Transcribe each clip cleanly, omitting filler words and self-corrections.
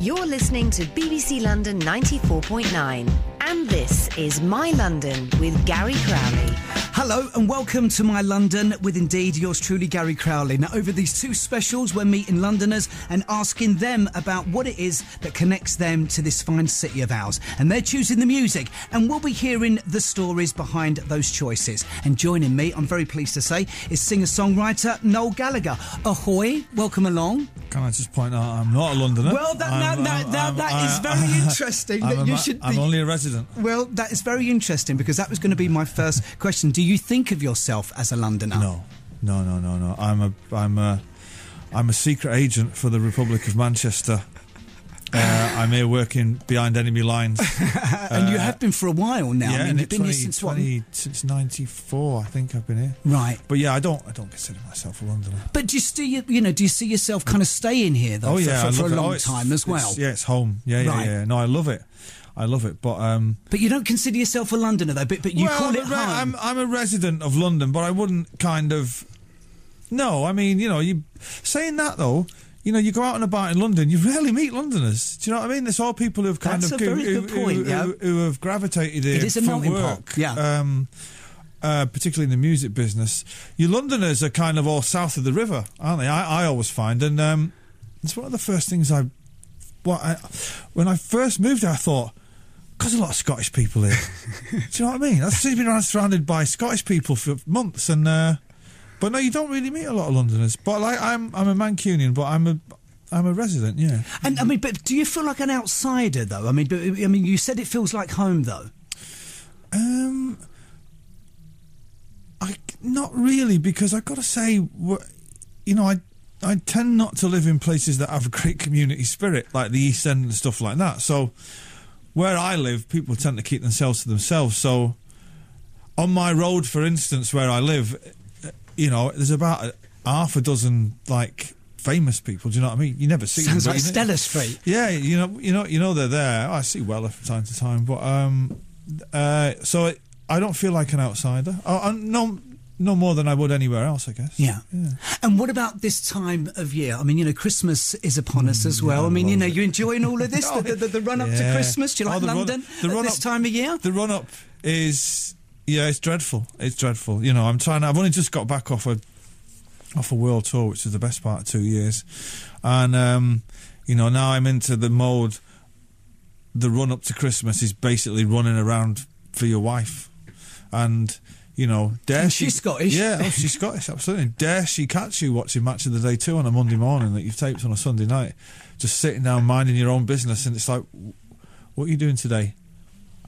You're listening to BBC London 94.9. And this is My London with Gary Crowley. Hello and welcome to My London with indeed yours truly, Gary Crowley. Now, over these two specials, we're meeting Londoners and asking them about what it is that connects them to this fine city of ours. And they're choosing the music, and we'll be hearing the stories behind those choices. And joining me, I'm very pleased to say, is singer-songwriter Noel Gallagher. Ahoy, welcome along. Can I just point out I'm not a Londoner? Well, that is very interesting. I'm only a resident. Well, that is very interesting because that was going to be my first question. Do you think of yourself as a Londoner? No. I'm a secret agent for the Republic of Manchester. I'm here working behind enemy lines. And you have been for a while now. Yeah, I mean, you've been here since what? Since '94, I think I've been here. Right. But yeah, I don't consider myself a Londoner. But do you see yourself kind of staying here though? For a long time as well. It's home. Yeah. No, I love it. But you don't consider yourself a Londoner though. But you call it home. I'm a resident of London, but I wouldn't kind of. No, I mean, you saying that though. You go out and about in London, you rarely meet Londoners. Do you know what I mean? There's all people who've who have gravitated here it is a for melting work. pot. Yeah. Particularly in the music business. You Londoners are kind of all south of the river, aren't they? I always find. And it's one of the first things when I first moved here, I thought, there's a lot of Scottish people here. Do you know what I mean? I've been surrounded by Scottish people for months and... But no, you don't really meet a lot of Londoners. But I'm a Mancunian, but I'm a resident, yeah. And I mean, but do you feel like an outsider though? I mean, you said it feels like home though. Not really, because I've got to say, I tend not to live in places that have a great community spirit, like the East End and stuff like that. So where I live, people tend to keep themselves to themselves. So on my road, for instance, where I live. There's about half a dozen famous people. Do you know what I mean? You never see Sounds them. Sounds like Stella Street. Yeah, you know they're there. I see Weller from time to time, but so I don't feel like an outsider. No more than I would anywhere else, I guess. Yeah. And what about this time of year? I mean, Christmas is upon us as well. I mean, you enjoying all of this, the run up to Christmas. Do you like London at this time of year? The run up is. Yeah, it's dreadful. It's dreadful. I've only just got back off a world tour, which is the best part of 2 years. And, now I'm into the mode, the run up to Christmas is basically running around for your wife. And, she's Scottish. Yeah, she's Scottish, absolutely. Dare she catch you watching Match of the Day 2 on a Monday morning that you've taped on a Sunday night, just sitting down minding your own business, and it's like, what are you doing today?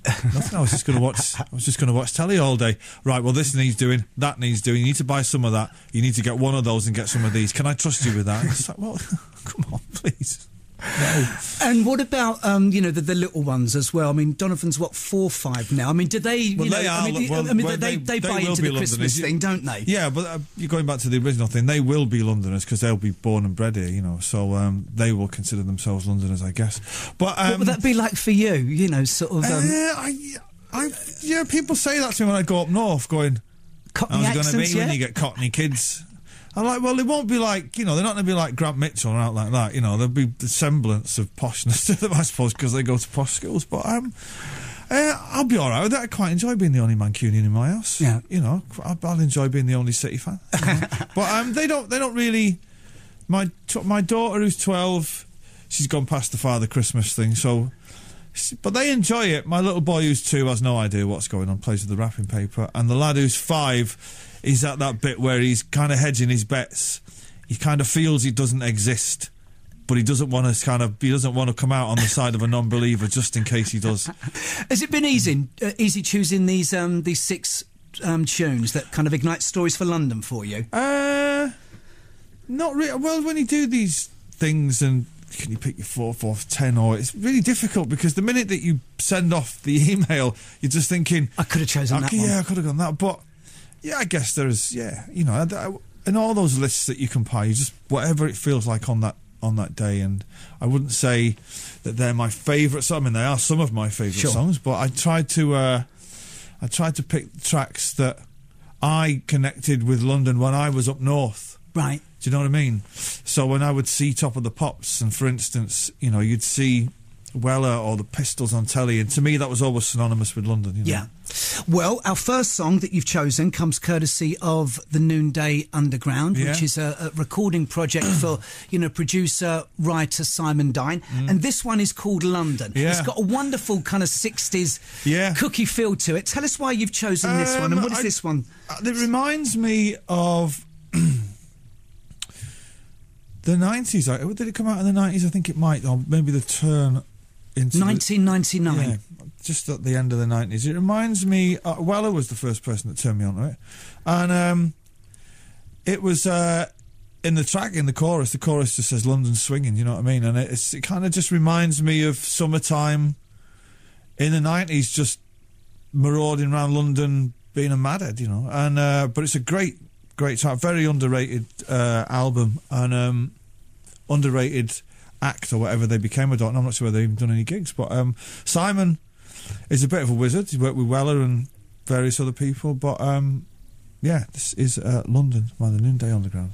Nothing. I was just going to watch telly all day. Right. Well, this needs doing. That needs doing. You need to buy some of that. You need to get one of those and get some of these. Can I trust you with that? And it's like, well, come on, please. No. And what about the little ones as well? I mean, Donovan's 4 or 5 now. I mean, do they? They buy into the Christmas thing, don't they? Yeah, but you're going back to the original thing. They will be Londoners because they'll be born and bred here. So they will consider themselves Londoners, I guess. But what would that be like for you? People say that to me when I go up north, going, Cockney how's it going to be when you get Cockney kids? I'm like, well, they won't be like, they're not going to be like Grant Mitchell or out like that. There'll be the semblance of poshness to them, I suppose, because they go to posh schools. But I'll be all right with that. I quite enjoy being the only Mancunian in my house. Yeah. I'll enjoy being the only City fan. But they don't really. My daughter, who's 12, she's gone past the Father Christmas thing, so. But they enjoy it. My little boy, who's 2, has no idea what's going on, plays with the wrapping paper, and the lad who's 5. He's at that bit where he's kind of hedging his bets. He kind of feels he doesn't exist, but he doesn't want to come out on the side of a non-believer just in case he does. Has it been easy choosing these 6 tunes that kind of ignite stories for London for you? Not really. Well, when you do these things and can you pick your 4th, 4th, 10, or it's really difficult because the minute that you send off the email, you're just thinking, I could have chosen that one. Yeah, I could have gone that, but. Yeah, I guess there's, in all those lists that you compile, you just, whatever it feels like on that day, and I wouldn't say that they're my favourite songs. I mean, they are some of my favourite songs, but I tried to pick tracks that I connected with London when I was up north. Right. Do you know what I mean? So when I would see Top of the Pops, and for instance, you know, you'd see Weller or the Pistols on telly, and to me that was always synonymous with London. You know? Yeah. Well, our first song that you've chosen comes courtesy of the Noonday Underground, which is a recording project for, you know, producer, writer Simon Dine. And this one is called London. Yeah. It's got a wonderful kind of 60s cookie feel to it. Tell us why you've chosen this one, and what is this one? It reminds me of the 90s. Did it come out in the 90s? I think it might, or maybe the turn into 1999. Yeah, just at the end of the 90s. It reminds me, Weller was the first person that turned me onto it, and it was in the track, in the chorus just says London Swinging, you know what I mean? And it kind of just reminds me of summertime in the 90s, just marauding around London being a madhead, you know. And but it's a great track, very underrated album, and underrated act or whatever they became. I don't know, I'm not sure whether they've even done any gigs, but Simon is a bit of a wizard. He worked with Weller and various other people, but yeah, this is London by the Noonday Underground.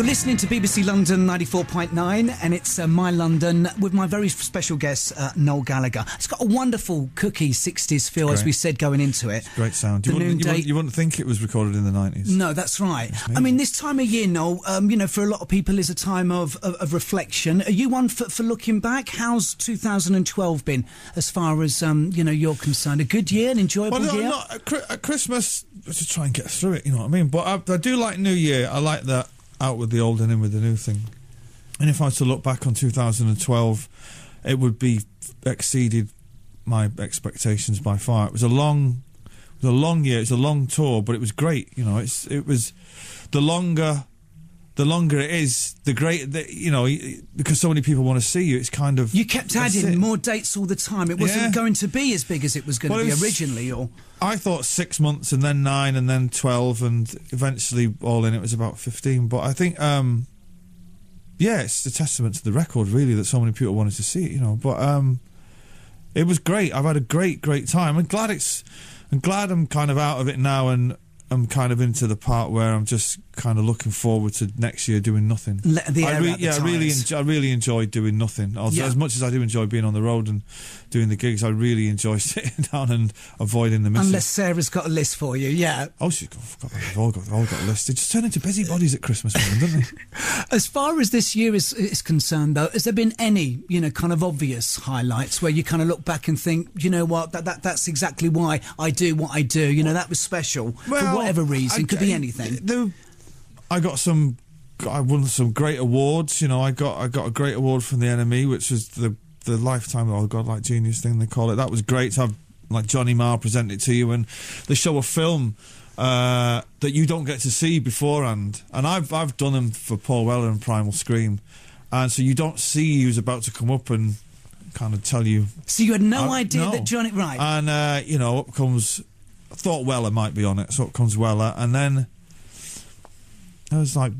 Listening to BBC London 94.9, and it's My London with my very special guest, Noel Gallagher. It's got a wonderful cookie 60s feel, as we said going into it. Great sound. You wouldn't think it was recorded in the 90s. No, that's right. I mean, this time of year, Noel, you know, for a lot of people is a time of reflection. Are you one for looking back? How's 2012 been as far as, you know, you're concerned? A good year, an enjoyable year? At Christmas, to try and get through it, you know what I mean? But I do like New Year. I like that. Out with the old and in with the new thing. And if I was to look back on 2012, it would be exceeded my expectations by far. It was a long year. It's a long tour, but it was great. You know, it was the longer it is, the great. You know, because so many people want to see you. It's kind of you kept adding more dates all the time. It wasn't going to be as big as it was going to be originally, or. I thought 6 months and then 9 and then 12 and eventually all in it was about 15. But I think, it's a testament to the record really that so many people wanted to see it, you know. But it was great. I've had a great time. I'm glad I'm kind of out of it now, and I'm kind of into the part where I'm just kind of looking forward to next year doing nothing. I really enjoyed doing nothing. As much as I do enjoy being on the road and doing the gigs, I really enjoy sitting down and avoiding the misses. Unless Sarah's got a list for you, yeah. Oh, they've all got a list. They just turn into busybodies at Christmas, don't they? As far as this year is concerned, though, has there been any, you know, kind of obvious highlights where you kind of look back and think, you know what, that's exactly why I do what I do. You know, that was special for whatever reason. Could be anything. I won some great awards. You know, I got a great award from the NME, which was the Lifetime Godlike Genius thing they call it. That was great to have, like, Johnny Marr present it to you, and they show a film that you don't get to see beforehand. And I've done them for Paul Weller and Primal Scream, and so you don't see who's about to come up and kind of tell you. So you had no idea that Johnny, right? And you know, up comes. I thought Weller might be on it, so up comes Weller, and then there was like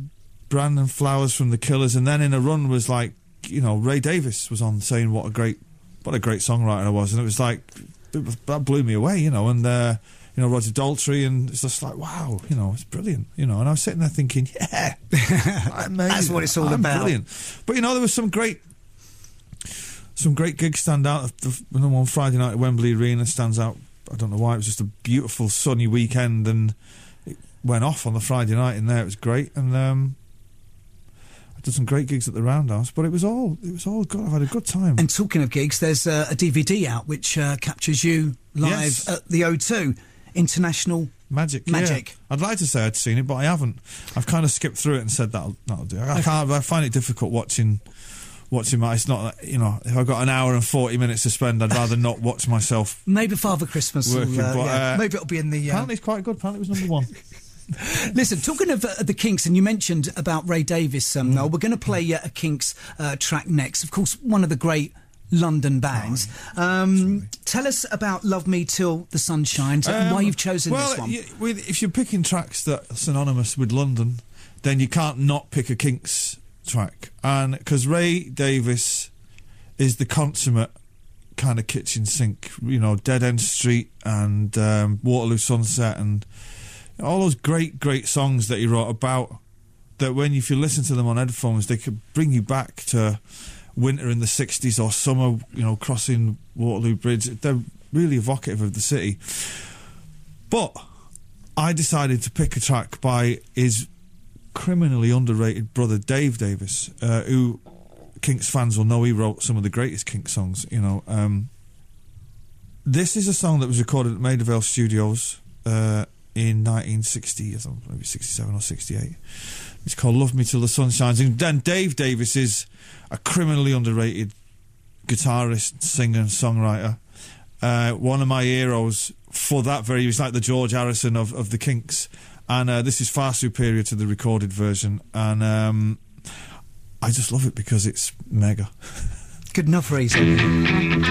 Brandon Flowers from the Killers, and then in a run was like, you know, Ray Davies was on saying what a great songwriter I was, and it was like that blew me away, you know, and you know, Roger Daltrey, and it's just like, wow, you know, it's brilliant, you know, and I was sitting there thinking, yeah, that's what it's all about. Brilliant. But you know, there was some great gigs stand out. The one Friday night at Wembley Arena stands out. I don't know why. It was just a beautiful sunny weekend, and it went off on the Friday night in there. It was great, and I did some great gigs at the Roundhouse, but it was all good. I've had a good time. And talking of gigs, there's a DVD out which captures you live at the O2 International Magic. Yeah. I'd like to say I'd seen it, but I haven't. I've kind of skipped through it and said that'll do. I find it difficult watching my, it's not, you know, if I've got an hour and 40 minutes to spend, I'd rather not watch myself. Maybe Father Christmas working, maybe it'll be in the apparently it's quite good. Apparently it was number one. Listen, talking of the Kinks, and you mentioned about Ray Davies, Noel, we're going to play a Kinks track next. Of course, one of the great London bands. Tell us about Love Me Till the Sun Shines and why you've chosen this one. If you're picking tracks that are synonymous with London, then you can't not pick a Kinks track. And because Ray Davies is the consummate kind of kitchen sink, you know, Dead End Street and Waterloo Sunset and all those great songs that he wrote about, that if you listen to them on headphones, they could bring you back to winter in the 60s or summer, you know, crossing Waterloo Bridge. They're really evocative of the city. But I decided to pick a track by his criminally underrated brother Dave Davies, who Kinks fans will know he wrote some of the greatest Kinks songs, you know. This is a song that was recorded at Maida Vale Studios in 1960, I think maybe 67 or 68. It's called Love Me Till the Sun Shines. And then Dave Davies is a criminally underrated guitarist, singer and songwriter. One of my heroes for that very... He's like the George Harrison of the Kinks. And this is far superior to the recorded version. And I just love it because it's mega. Good enough reason.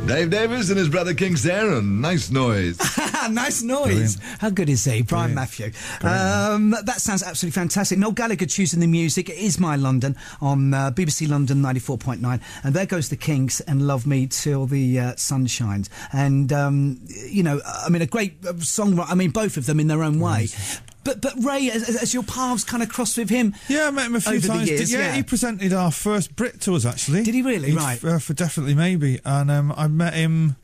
Dave Davies and his brother Kinks there, and nice noise. Nice noise. Brilliant. How good is he? Brian Matthew. That sounds absolutely fantastic. Noel Gallagher choosing the music. It is My London on BBC London 94.9. And there goes the Kinks and Love Me Till the Sun Shines. And, you know, I mean, a great songwriter. I mean, both of them in their own way. But Ray, as your paths kind of crossed with him, I met him a few times. Years, he presented our first Brit tours, actually. Did he really? Right. For Definitely Maybe. And I met him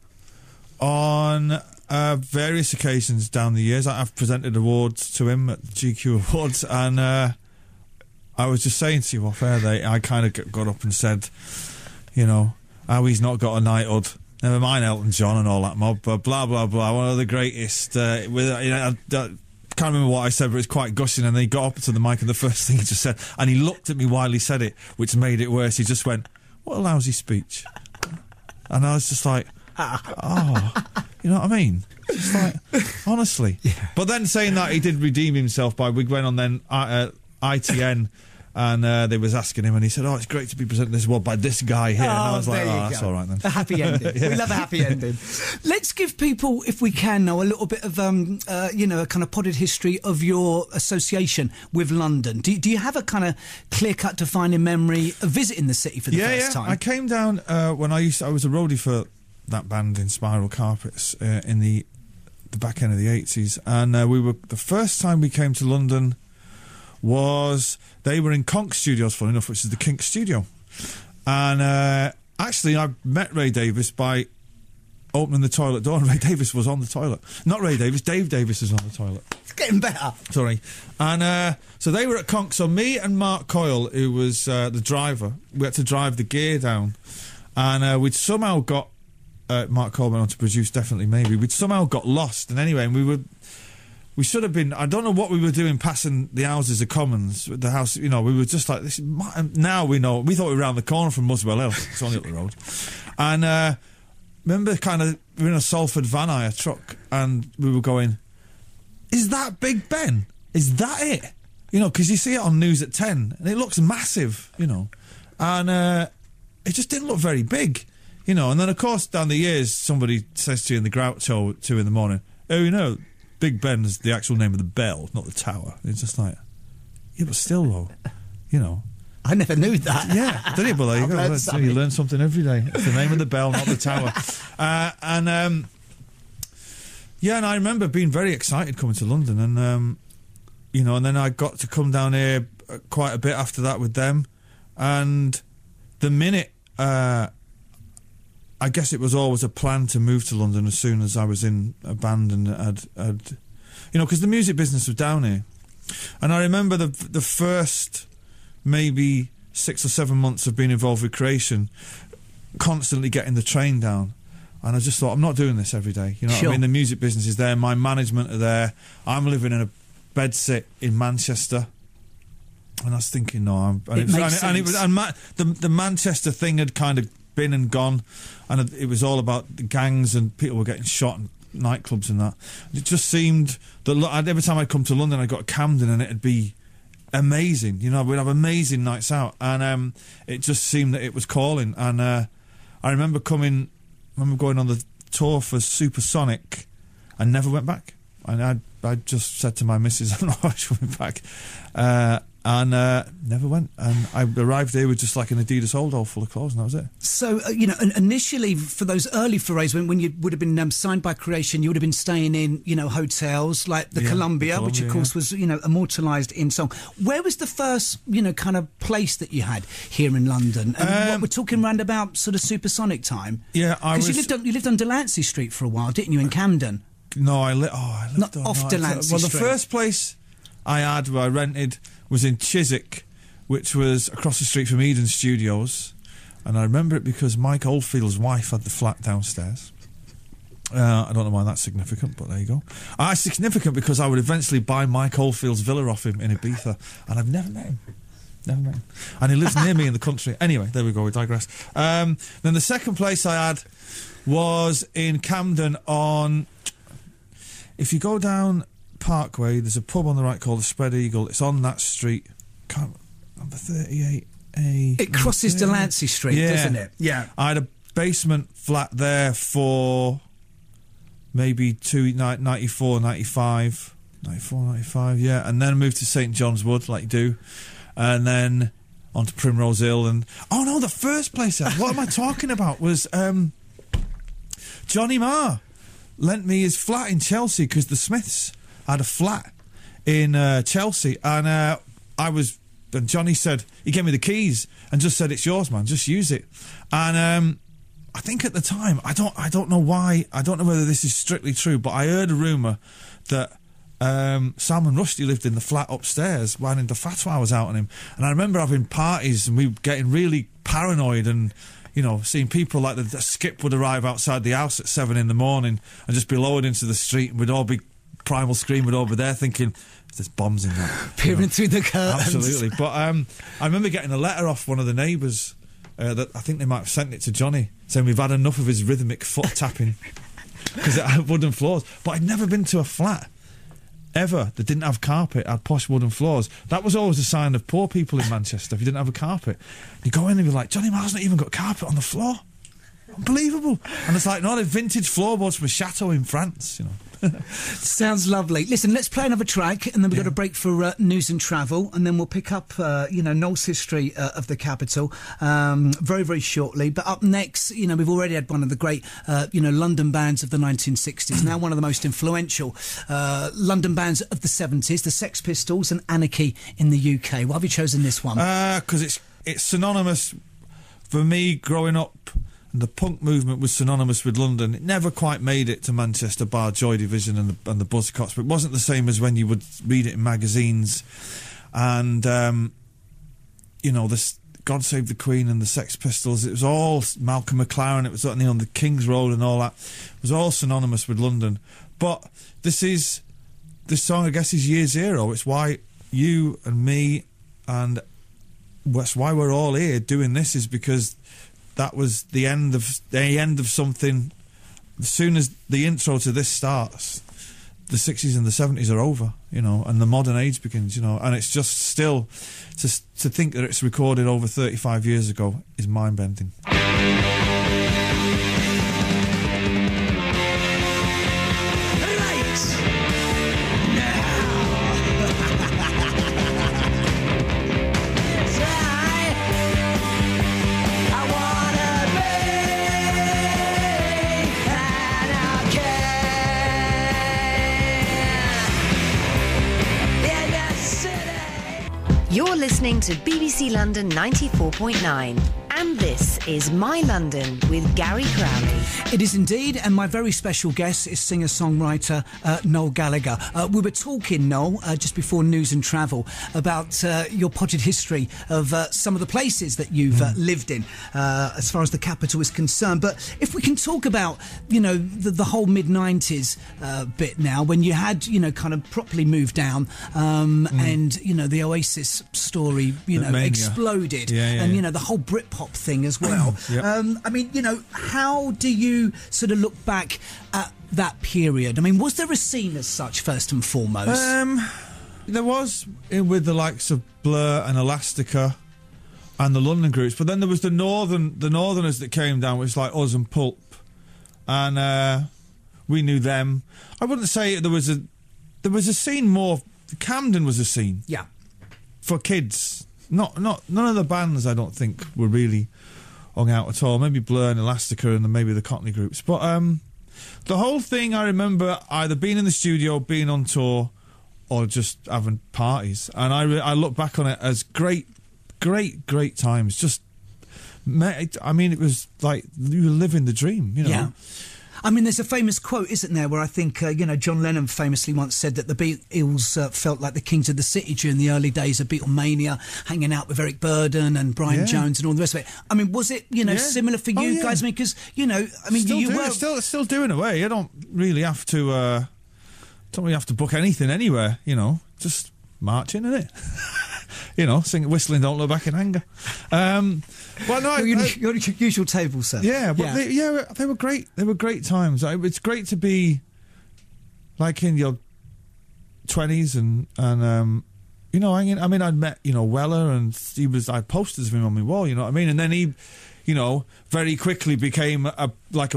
on various occasions down the years. I've presented awards to him at the GQ Awards, and I was just saying to you off air, I kind of got up and said, you know, how he's not got a knighthood. Never mind Elton John and all that mob, but blah, blah, blah. One of the greatest. Can't remember what I said, but it's quite gushing. And then he got up to the mic, and the first thing he just said, and he looked at me while he said it, which made it worse. He just went, "What a lousy speech." And I was just like, oh, you know what I mean? Just like, honestly. Yeah. But then saying that, he did redeem himself by, we went on then ITN, and they was asking him, and he said, "Oh, it's great to be presenting this award by this guy here." And I was like, "Oh, that's all right then." A happy ending. Yeah. We love a happy ending. Let's give people, if we can now, a little bit of, you know, a kind of potted history of your association with London. Do you have a kind of clear-cut, defining memory of visiting the city for the first time? I came down when I was a roadie for that band in Spiral Carpets in the back end of the 80s, and the first time we came to London was they were in Conch Studios, funny enough, which is the Kinks studio. And actually, I met Ray Davies by opening the toilet door, and Ray Davies was on the toilet. Not Ray Davies, Dave Davies was on the toilet. It's getting better. Sorry. And so they were at Conch. So me and Mark Coyle, who was the driver, we had to drive the gear down. And we'd somehow got... Mark Coyle went on to produce Definitely Maybe. We'd somehow got lost. And anyway, we should have been... I don't know what we were doing passing the Houses of Commons. The house, you know, we were just like... this. Now we know. We thought we were around the corner from Muswell Hill. It's only up the road. And remember kind of... we were in a Salford van hire truck, and we were going, "Is that Big Ben? Is that it?" You know, because you see it on News at 10, and it looks massive, you know. And it just didn't look very big, you know. And then, of course, down the years, somebody says to you in the Groucho at 2 in the morning, "Oh, you know... Big Ben is the actual name of the bell, not the tower." It's just like, yeah, but still, though, you know. I never knew that. Yeah, did you? Well, there you go. You learn something every day. It's the name of the bell, not the tower. And I remember being very excited coming to London, and you know, and then I got to come down here quite a bit after that with them, and the minute. I guess it was always a plan to move to London as soon as I was in a band, and I'd you know, because the music business was down here. And I remember the first maybe 6 or 7 months of being involved with creation, constantly getting the train down. And I just thought, I'm not doing this every day. You know what I mean? The music business is there, my management are there. I'm living in a bedsit in Manchester. And I was thinking, no, the Manchester thing had kind of been and gone, and it was all about the gangs and people were getting shot in nightclubs and that. It just seemed that every time I'd come to London, I got to Camden and it'd be amazing. You know, we'd have amazing nights out, and it just seemed that it was calling. And I remember going on the tour for Supersonic and never went back. And I just said to my missus, I'm not actually going back. And never went. And I arrived there with just like an Adidas Old full of clothes, and that was it. So, initially, for those early forays, when you would have been signed by Creation, you would have been staying in, hotels like the Columbia, which, of course, was, immortalised in song. Where was the first, kind of place that you had here in London? And we're talking round about sort of Supersonic time? Yeah, Because you lived on Delancey Street for a while, didn't you, in Camden? No, I lived off Delancey Street. Well, the first place I had where I rented was in Chiswick, which was across the street from Eden Studios, and I remember it because Mike Oldfield's wife had the flat downstairs. I don't know why that's significant, but there you go. It's significant because I would eventually buy Mike Oldfield's villa off him in Ibiza, and I've never met him. And he lives near me in the country. Anyway, there we go, we digress. Then the second place I had was in Camden on... If you go down Parkway, there's a pub on the right called the Spread Eagle. It's on that street. Number 38A. It crosses Delancey Street, doesn't it? Yeah. I had a basement flat there for maybe 94, 95, yeah. And then I moved to St John's Wood, like you do. And then on to Primrose Hill. And oh, no, the first place what am I talking about was Johnny Marr lent me his flat in Chelsea because the Smiths had a flat in Chelsea, and and Johnny said, he gave me the keys and just said, it's yours, man, just use it. And I think at the time, I don't know why, I don't know whether this is strictly true, but I heard a rumour that Salman Rushdie lived in the flat upstairs when the fatwa was out on him. And I remember having parties and we were getting really paranoid and seeing people like the skip would arrive outside the house at 7 a.m. and just be lowered into the street, and we'd all be primal screaming over there thinking, there's bombs in that. Peering through the curtains. Absolutely. But I remember getting a letter off one of the neighbours that I think they might have sent it to Johnny, saying we've had enough of his rhythmic foot tapping because it had wooden floors. But I'd never been to a flat ever that didn't have carpet, had posh wooden floors. That was always a sign of poor people in Manchester if you didn't have a carpet. You go in and you're like, Johnny Marr's not even got carpet on the floor. Unbelievable. And it's like, no, they're vintage floorboards from a chateau in France, Sounds lovely. Listen, let's play another track, and then we've got a break for news and travel, and then we'll pick up, Noel's history of the capital very, very shortly. But up next, we've already had one of the great, London bands of the 1960s, now one of the most influential London bands of the 70s, the Sex Pistols and Anarchy in the UK. Why have you chosen this one? Because it's synonymous, for me, growing up. The punk movement was synonymous with London. It never quite made it to Manchester, bar Joy Division and the Buzzcocks, but it wasn't the same as when you would read it in magazines. And, this God Save the Queen and the Sex Pistols, it was all Malcolm McLaren, it was on the King's Road and all that. It was all synonymous with London. But this song, I guess, is year zero. It's why you and me, and that's why we're all here doing this, is because that was the end of something. As soon as the intro to this starts, the 60s and the 70s are over, and the modern age begins, and it's just still to think that it's recorded over 35 years ago is mind-bending. You're listening to BBC London 94.9. And this is My London with Gary Crowley. It is indeed, and my very special guest is singer-songwriter Noel Gallagher. We were talking, Noel, just before news and travel, about your potted history of some of the places that you've lived in, as far as the capital is concerned. But if we can talk about, the whole mid-90s bit now, when you had, kind of properly moved down, and, the Oasis story, exploded, and, the whole Britpop pop thing as well. Yep. I mean, you know, how do you sort of look back at that period? I mean, was there a scene as such, first and foremost? There was, with the likes of Blur and Elastica and the London groups, but then there was the Northerners that came down, which was like us and Pulp, and we knew them. I wouldn't say there was a scene more. Camden was a scene, yeah, for kids. None of the bands I don't think were really hung out at all. Maybe Blur and Elastica and maybe the Cockney groups, but the whole thing I remember either being in the studio, being on tour, or just having parties, and I look back on it as great times. Just, I mean, it was like you were living the dream, you know. Yeah. I mean, there's a famous quote, isn't there, where I think, John Lennon famously once said that the Beatles felt like the kings of the city during the early days of Beatlemania, hanging out with Eric Burden and Brian Jones and all the rest of it. I mean, was it, similar for you guys? I mean, because, you were... Still doing away. I don't really have to... book anything anywhere, just marching, innit? Whistling "Don't Look Back in Anger." Well, no, your usual table set. Yeah, but they were great. They were great times. It's great to be like in your 20s and hanging. I mean, I'd met Weller, and I had posters of him on my wall. You know what I mean? And then he, very quickly became a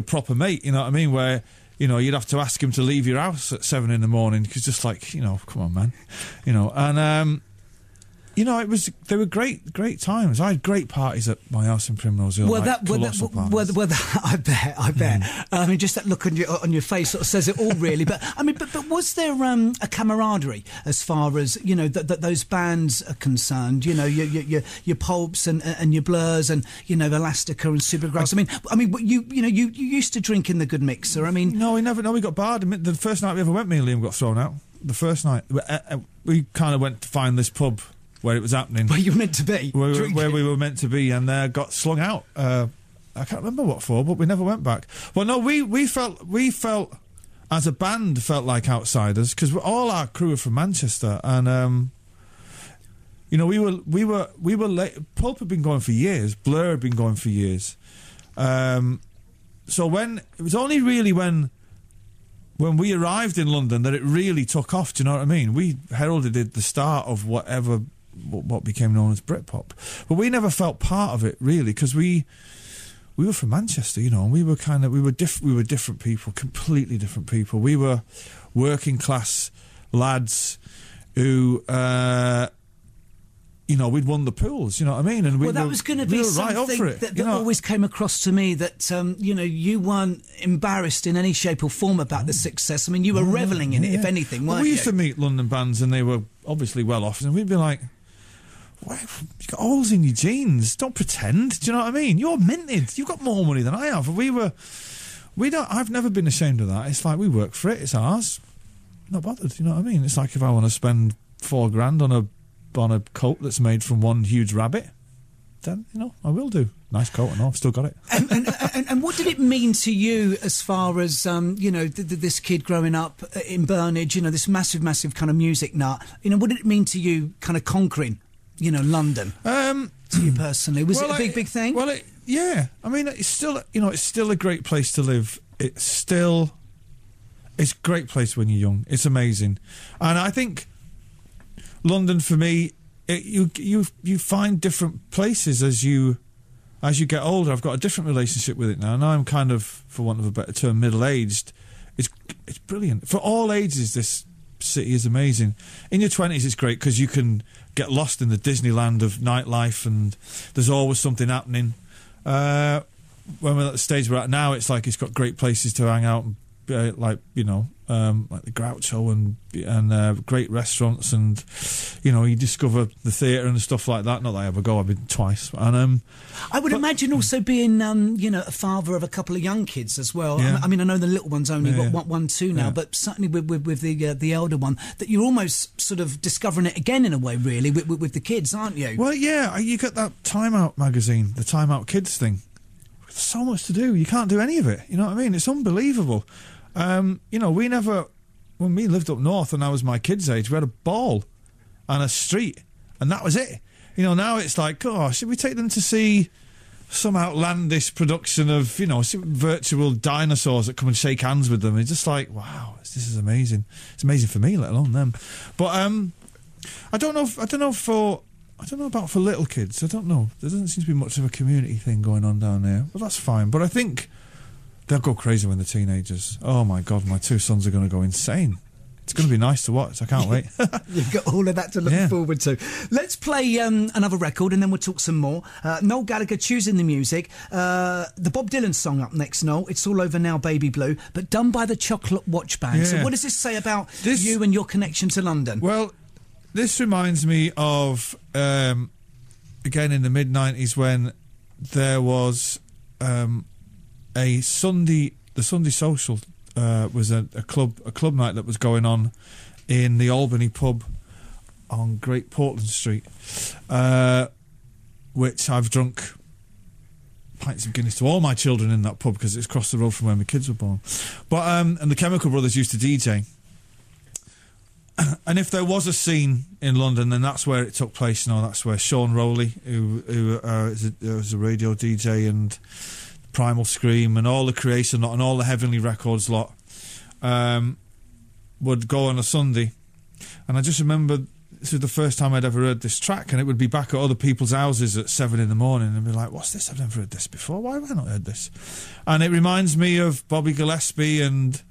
proper mate. You know what I mean? Where you'd have to ask him to leave your house at 7 a.m. because just like, come on, man, and they were great times. I had great parties at my house in Primrose Hill. I bet. I mean, just that look on your face sort of says it all, really. But I mean, but was there a camaraderie as far as those bands are concerned? Your Pulps and your Blurs and Elastica and Supergrass. I mean, you used to drink in the Good Mixer. I mean, no, we never. No, we got barred. The first night we ever went, me and Liam got thrown out. The first night we kind of went to find this pub where it was happening. Where you were meant to be. Where we were meant to be, and got slung out. I can't remember what for, but we never went back. Well, no, we felt as a band felt like outsiders because all our crew were from Manchester, and we were late. Pulp had been going for years. Blur had been going for years. So when it was only really when we arrived in London that it really took off. Do you know what I mean? We heralded the start of what became known as Britpop, but we never felt part of it really because we were from Manchester, and we were different people, completely different people. We were working class lads who we'd won the pools, you know what I mean? And that was going to be something that always came across to me, that you weren't embarrassed in any shape or form about the success. I mean, you were revelling in it, if anything, weren't you? We used to meet London bands and they were obviously well off, and we'd be like, "Well, you got holes in your jeans. Don't pretend." Do you know what I mean? You're minted. You've got more money than I have. I've never been ashamed of that. It's like we work for it. It's ours. Not bothered. You know what I mean? It's like if I want to spend $4,000 on a coat that's made from one huge rabbit, then I will do. Nice coat and all. I've still got it. And what did it mean to you as far as this kid growing up in Burnage? this massive kind of music nut. What did it mean to you, kind of conquering London, to you personally? Was it a big thing? Well, yeah. I mean, it's still a great place to live. It's a great place when you're young. It's amazing, and I think London for me, you find different places as you get older. I've got a different relationship with it now. Now I'm kind of, for want of a better term, middle-aged. It's brilliant for all ages. This city is amazing. In your 20s, it's great because you can get lost in the Disneyland of nightlife, and there's always something happening. When we're at the stage we're at now, it's like it's got great places to hang out, like the Groucho and great restaurants, and you discover the theatre and stuff like that. Not that I ever go. I've been twice, and I would imagine also being a father of a couple of young kids as well. Yeah. I mean, I know the little one's only got one, two now, but certainly with the elder one, that you're almost sort of discovering it again in a way, really, with the kids, aren't you? Well, yeah, you got that Time Out magazine, the Time Out Kids thing. There's so much to do. You can't do any of it. You know what I mean? It's unbelievable. We never, when we lived up north and I was my kids' age, we had a ball and a street, and that was it. Now it's like, should we take them to see some outlandish production of, some virtual dinosaurs that come and shake hands with them. It's just like, wow, this is amazing. It's amazing for me, let alone them. But I don't know about for little kids. I don't know. There doesn't seem to be much of a community thing going on down there. But that's fine. But I think they'll go crazy when they're teenagers. Oh my God, my 2 sons are going to go insane. It's going to be nice to watch. I can't wait. You've got all of that to look forward to. Let's play another record and then we'll talk some more. Noel Gallagher choosing the music. The Bob Dylan song up next, Noel. It's All Over Now, Baby Blue, but done by the Chocolate Watch Band. Yeah. So what does this say about you and your connection to London? Well, this reminds me of, again, in the mid-90s when there was the Sunday Social was a club night that was going on in the Albany pub on Great Portland Street, which I've drunk pints of Guinness to all my children in that pub because it's across the road from where my kids were born. But and the Chemical Brothers used to DJ. And if there was a scene in London, then that's where it took place. That's where Sean Rowley, who was a radio DJ, and Primal Scream and all the Creation lot and all the Heavenly Records lot would go on a Sunday. And I just remember this was the first time I'd ever heard this track, and it would be back at other people's houses at 7 in the morning and be like, what's this? I've never heard this before. Why have I not heard this? And it reminds me of Bobby Gillespie and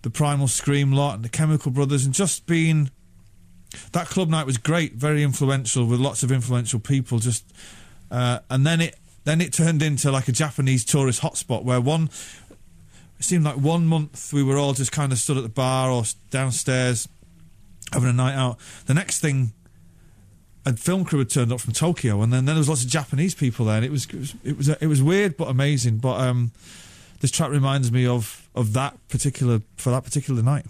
the Primal Scream lot and the Chemical Brothers, and just being... That club night was great, very influential, with lots of influential people. And then it turned into like a Japanese tourist hotspot where it seemed like 1 month we were all just kind of stood at the bar or downstairs having a night out. The next thing, a film crew had turned up from Tokyo, and then there was lots of Japanese people there, and it was weird but amazing. But this track reminds me of that particular night.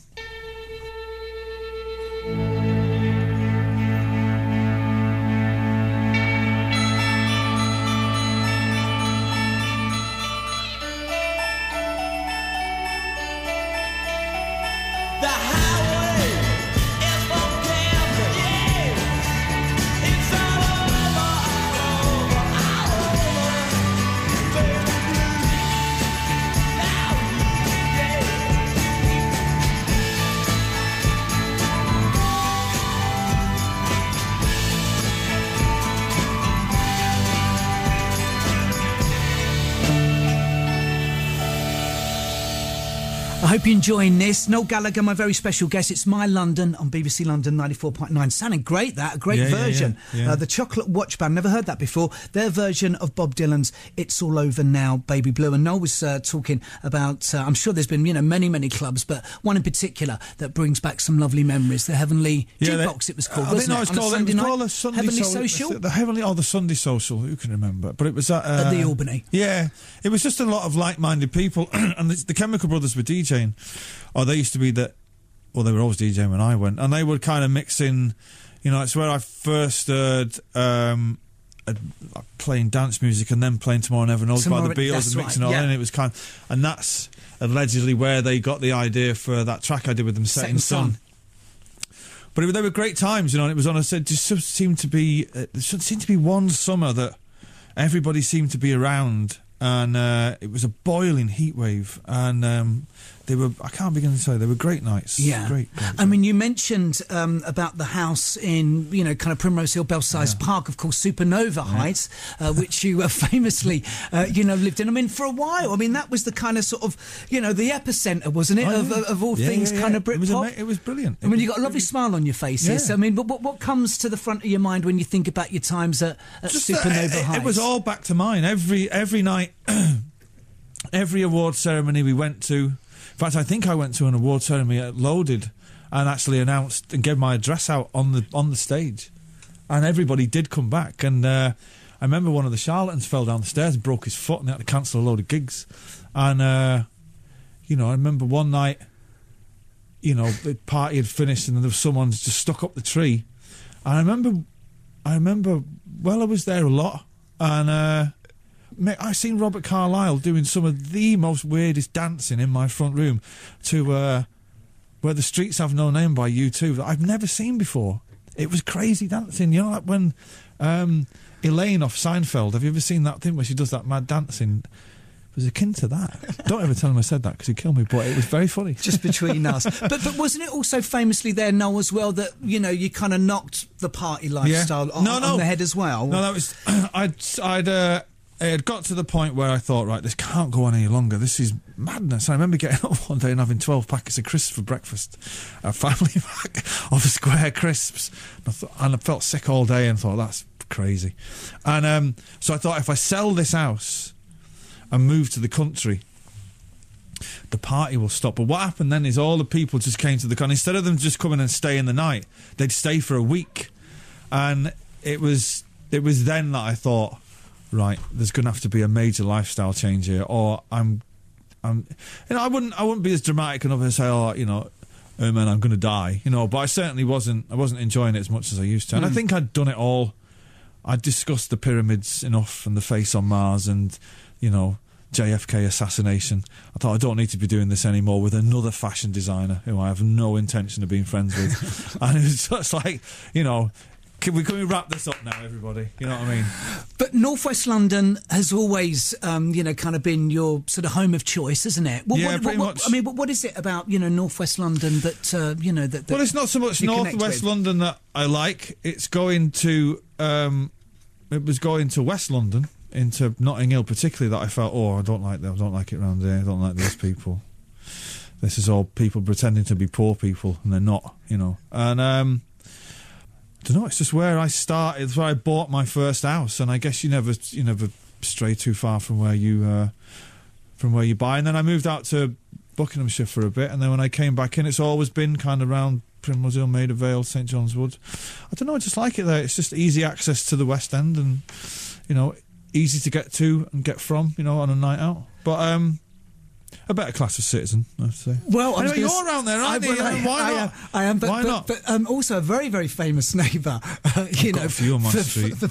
I hope you're enjoying this. Noel Gallagher, my very special guest. It's My London on BBC London 94.9. Sounding great, that. A great version. Yeah. The Chocolate Watch Band, never heard that before. Their version of Bob Dylan's It's All Over Now, Baby Blue. And Noel was talking about, I'm sure there's been, many, many clubs, but one in particular that brings back some lovely memories. The Heavenly Jukebox, it was called, wasn't it? It was called Heavenly Social? The Sunday Social, who can remember? But it was at the Albany. Yeah, it was just a lot of like-minded people. And the Chemical Brothers were DJing. Oh, they used to be they were always DJing when I went, and they would kind of mix in, it's where I first heard playing dance music and then playing Tomorrow Never Knows by the Beatles and mixing it all in. It was and that's allegedly where they got the idea for that track I did with them, Setting Sun. But they were great times, and it was on. I said, there seemed to be one summer that everybody seemed to be around, and it was a boiling heat wave, and they were, I can't begin to say, they were great nights. Yeah. Great. I mean, you mentioned about the house in, kind of Primrose Hill, Belsize Park, of course, Supernova Heights, which you famously, lived in. I mean, for a while, that was the kind of sort of, the epicentre, wasn't it, of all things kind of Britpop? It was brilliant. You got a lovely smile on your face here. So, but what comes to the front of your mind when you think about your times at Supernova Heights? It was all back to mine. Every night, every award ceremony we went to. In fact, I think I went to an award ceremony at Loaded and actually announced and gave my address out on the stage, and everybody did come back. And I remember one of the charlatans fell down the stairs and broke his foot, and they had to cancel a load of gigs. And I remember one night, the party had finished and there was someone just stuck up the tree, and I remember. Well, I was there a lot, and. I've seen Robert Carlyle doing some of the most weirdest dancing in my front room to Where the Streets Have No Name by U2 that I've never seen before. it was crazy dancing. You know, like when Elaine off Seinfeld, have you ever seen that thing where she does that mad dancing? It was akin to that. Don't ever tell him I said that because he'd kill me, but it was very funny. Just between us. But wasn't it also famously there, Noel, as well, that, you know, you kind of knocked the party lifestyle on the head as well? No, that was... it had got to the point where I thought, right, this can't go on any longer. This is madness. I remember getting up one day and having 12 packets of crisps for breakfast. A family pack of square crisps. And I felt sick all day and thought, that's crazy. And so I thought, if I sell this house and move to the country, the party will stop. But what happened then is all the people just came to the con. Instead of them just coming and staying the night, they'd stay for a week. And it was then that I thought, right, there's going to have to be a major lifestyle change here, or I'm you know, I wouldn't be as dramatic enough as say, oh, you know, oh man, I'm going to die, you know. But I certainly wasn't enjoying it as much as I used to. And I think I'd done it all. I'd discussed the pyramids enough and the face on Mars and, you know, JFK assassination. I thought, I don't need to be doing this anymore with another fashion designer who I have no intention of being friends with. And it was just like, you know, can we wrap this up now, everybody? You know what I mean? But North West London has always, you know, kind of been your sort of home of choice, isn't it? Pretty much. I mean, what is it about, you know, North West London that, you know, that... Well, it's not so much North West London that I like. It's going to... it was going to West London, into Notting Hill particularly, that I felt, oh, I don't like them. I don't like it around here. I don't like these people. This is all people pretending to be poor people, and they're not, you know. And... I don't know, it's just where I started. It's where I bought my first house, and I guess you never stray too far from where you buy. And then I moved out to Buckinghamshire for a bit, and then when I came back in, it's always been kind of around Primrose Hill, Maida Vale, St John's Wood. I don't know, I just like it there. It's just easy access to the West End, and, you know, easy to get to and get from, you know, on a night out. But a better class of citizen, I have to say. Well, anyway, you're around there, aren't you? Why not? I am, but, why not? But also a very, very famous neighbour, you know, for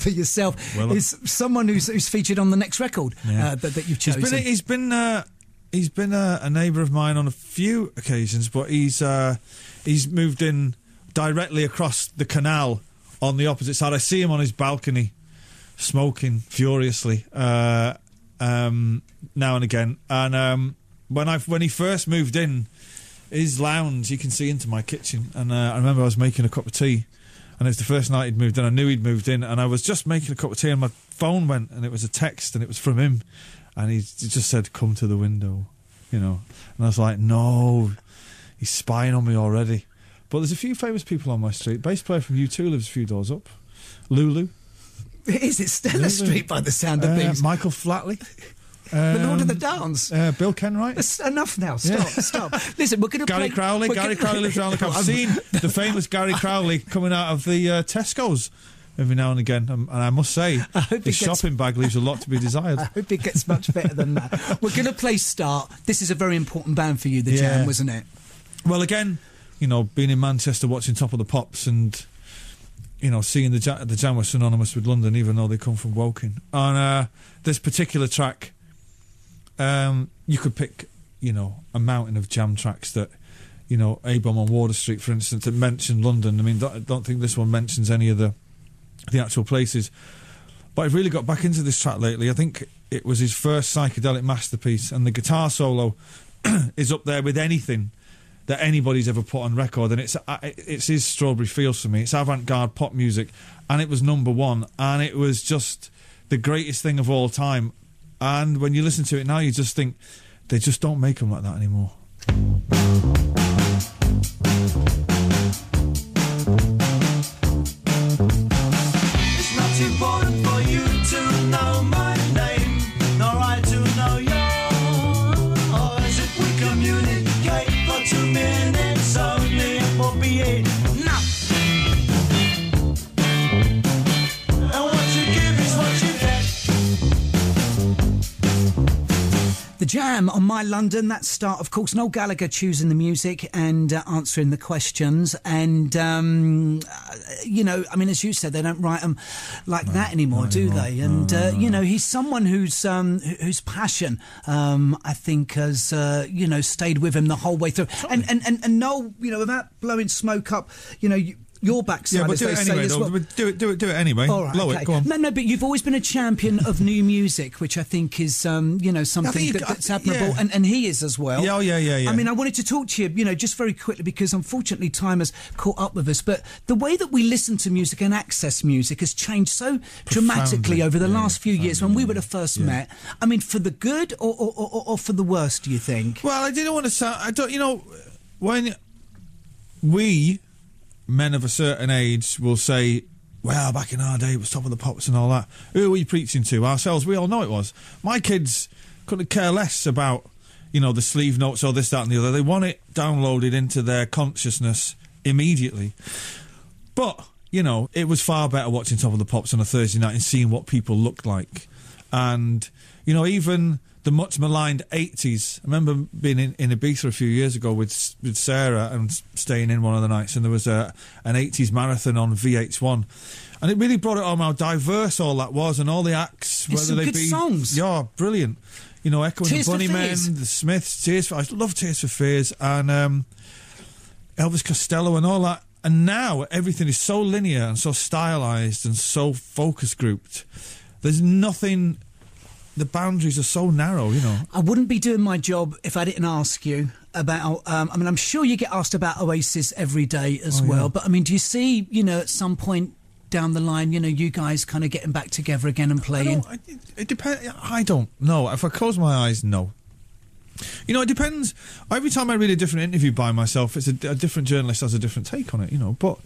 yourself, well, is someone who's featured on the next record that you've chosen. He's been a neighbour of mine on a few occasions, but he's moved in directly across the canal on the opposite side. I see him on his balcony, smoking furiously now and again, and. When he first moved in, his lounge, you can see into my kitchen. And I remember I was making a cup of tea, and it was the first night he'd moved in. I knew he'd moved in, and I was just making a cup of tea, and my phone went, and it was a text, and it was from him. And he just said, "Come to the window," you know. And I was like, no, he's spying on me already. But there's a few famous people on my street. Bass player from U2 lives a few doors up. Lulu. Is it Stella Street by the sound of things? Michael Flatley. The Lord of the Downs. Bill Kenwright. That's enough now. Stop. Listen, we're going to play... Crowley. Gary Crowley lives around the corner. I've seen the famous Gary Crowley coming out of the Tesco's every now and again. And I must say, his shopping bag leaves a lot to be desired. I hope it gets much better than that. We're going to play Start. This is a very important band for you, The Jam, wasn't it? Well, again, you know, being in Manchester, watching Top of the Pops and... you know, seeing the Jam was synonymous with London, even though they come from Woking. On this particular track, you could pick, you know, a mountain of Jam tracks that, you know, A-Bomb on Water Street, for instance, that mention London. I mean, I don't think this one mentions any of the actual places. But I've really got back into this track lately. I think it was his first psychedelic masterpiece, and the guitar solo is up there with anything that anybody's ever put on record, and it's his Strawberry Fields for me. It's avant-garde pop music, and it was #1, and it was just the greatest thing of all time. And when you listen to it now, you just think they just don't make them like that anymore. It's not important for you to know my name, nor I to know yours. If we communicate for 2 minutes only, it will be enough. And what you give is what you get. The Jam on My London, that start, of course, Noel Gallagher choosing the music and answering the questions. And, you know, I mean, as you said, they don't write them like that anymore, do they? And, you know, he's someone whose passion, I think, has, you know, stayed with him the whole way through. And Noel, you know, without blowing smoke up, you know, your backside. Yeah, but as do they it say anyway. as well. Do it anyway. All right, Blow okay. it. Go on. No, but you've always been a champion of new music, which I think is, something that's admirable, yeah. and he is as well. Yeah. I mean, I wanted to talk to you, just very quickly, because unfortunately time has caught up with us, but the way that we listen to music and access music has changed so dramatically over the last few years when we were the first met. I mean, for the good or for the worse, do you think? Well, I didn't want to sound... when we, men of a certain age, will say, well, back in our day it was Top of the Pops and all that. Who are we preaching to? Ourselves. We all know it was. My kids couldn't care less about, the sleeve notes or this, that and the other. They want it downloaded into their consciousness immediately. But, it was far better watching Top of the Pops on a Thursday night and seeing what people looked like. And, even the much maligned 80s. I remember being in Ibiza a few years ago with Sarah and staying in one of the nights, and there was an 80s marathon on VH1. And it really brought it home how diverse all that was, and all the acts, It's some good songs. Yeah, brilliant. Echo and Tears the for Bunnymen, Fears. the Smiths, I love Tears for Fears, and Elvis Costello and all that. And now everything is so linear and so stylised and so focus grouped. There's nothing... The boundaries are so narrow, I wouldn't be doing my job if I didn't ask you about... I'm sure you get asked about Oasis every day as well, but, do you see, at some point down the line, you guys kind of getting back together again and playing? It depends. I don't know. If I close my eyes, no. It depends. Every time I read a different interview by myself, it's a different journalist has a different take on it, but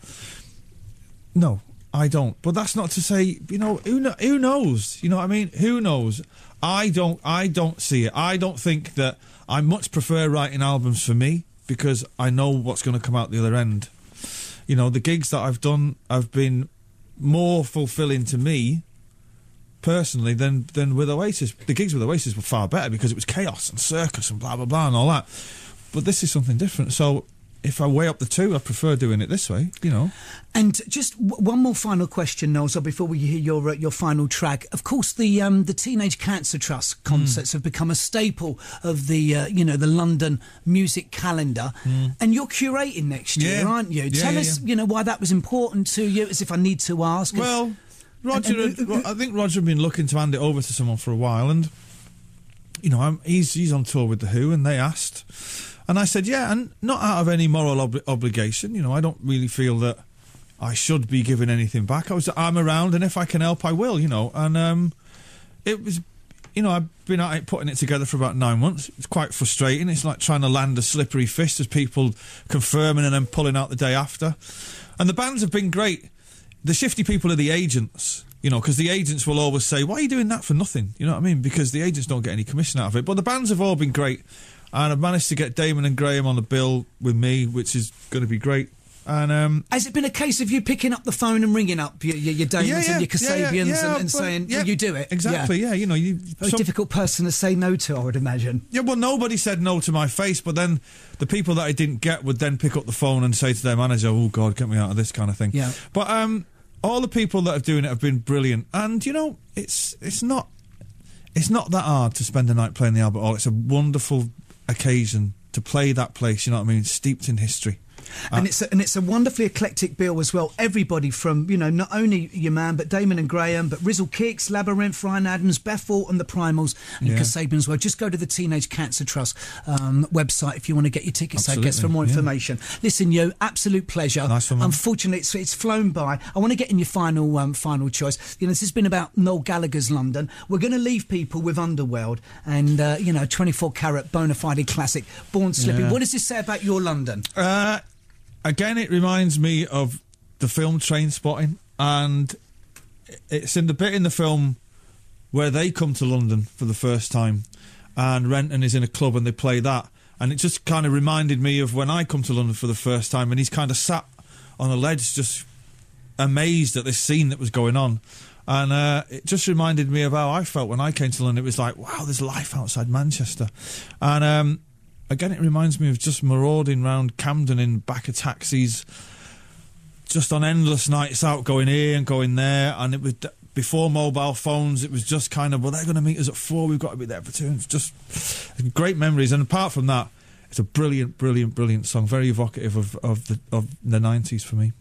no, I don't. But that's not to say, who knows? You know what I mean? Who knows? I don't see it. I don't think that... I much prefer writing albums for me because I know what's going to come out the other end. The gigs that I've done have been more fulfilling to me personally than with Oasis. The gigs with Oasis were far better because it was chaos and circus and blah blah blah and all that. But this is something different. So if I weigh up the two, I prefer doing it this way. And just one more final question, Noel, so before we hear your final track. Of course, the Teenage Cancer Trust concerts have become a staple of the the London music calendar, and you're curating next year, aren't you? Tell us, why that was important to you, as if I need to ask. Well, Roger, I think Roger had been looking to hand it over to someone for a while, and he's on tour with The Who, and they asked, and I said, yeah, and not out of any moral obligation. I don't really feel that I should be giving anything back. I'm around, and if I can help, I will. And it was, I've been at it, putting it together for about 9 months. It's quite frustrating. It's like trying to land a slippery fish. There's people confirming and then pulling out the day after, and the bands have been great. The shifty people are the agents, because the agents will always say, why are you doing that for nothing? You know what I mean? Because the agents don't get any commission out of it. But the bands have all been great. And I've managed to get Damon and Graham on the bill with me, which is going to be great. And has it been a case of you picking up the phone and ringing up your Damons and your Kasabians and saying, will you do it? Exactly, yeah. Very difficult person to say no to, I would imagine. Yeah, well, nobody said no to my face, but then the people that I didn't get would then pick up the phone and say to their manager, oh, God, get me out of this kind of thing. Yeah. But all the people that are doing it have been brilliant. And, it's not that hard to spend a night playing the Albert Hall. It's a wonderful occasion to play that place, you know what I mean, steeped in history. And it's a wonderfully eclectic bill as well. Everybody from, not only your man, but Damon and Graham, but Rizzle Kicks, Labyrinth, Ryan Adams, Bethel and the Primals and Kasabian as well. Just go to the Teenage Cancer Trust website if you want to get your tickets, I guess, for more information. Listen, absolute pleasure. Nice one, man. Unfortunately, it's flown by. I want to get in your final choice. This has been about Noel Gallagher's London. We're going to leave people with Underworld and, 24 carat bona fide classic, Born Slipping. What does this say about your London? Again, it reminds me of the film Trainspotting, and it's in the bit in the film where they come to London for the first time, and Renton is in a club and they play that, and it just kind of reminded me of when I come to London for the first time, and he's kind of sat on a ledge just amazed at this scene that was going on, and it just reminded me of how I felt when I came to London. It was like, wow, there's life outside Manchester, and again, it reminds me of just marauding round Camden in back of taxis, just on endless nights out, going here and going there. And it was before mobile phones. It was just kind of, well, they're going to meet us at 4. We've got to be there for 2. It's just great memories. And apart from that, it's a brilliant, brilliant, brilliant song. Very evocative of the 90s for me.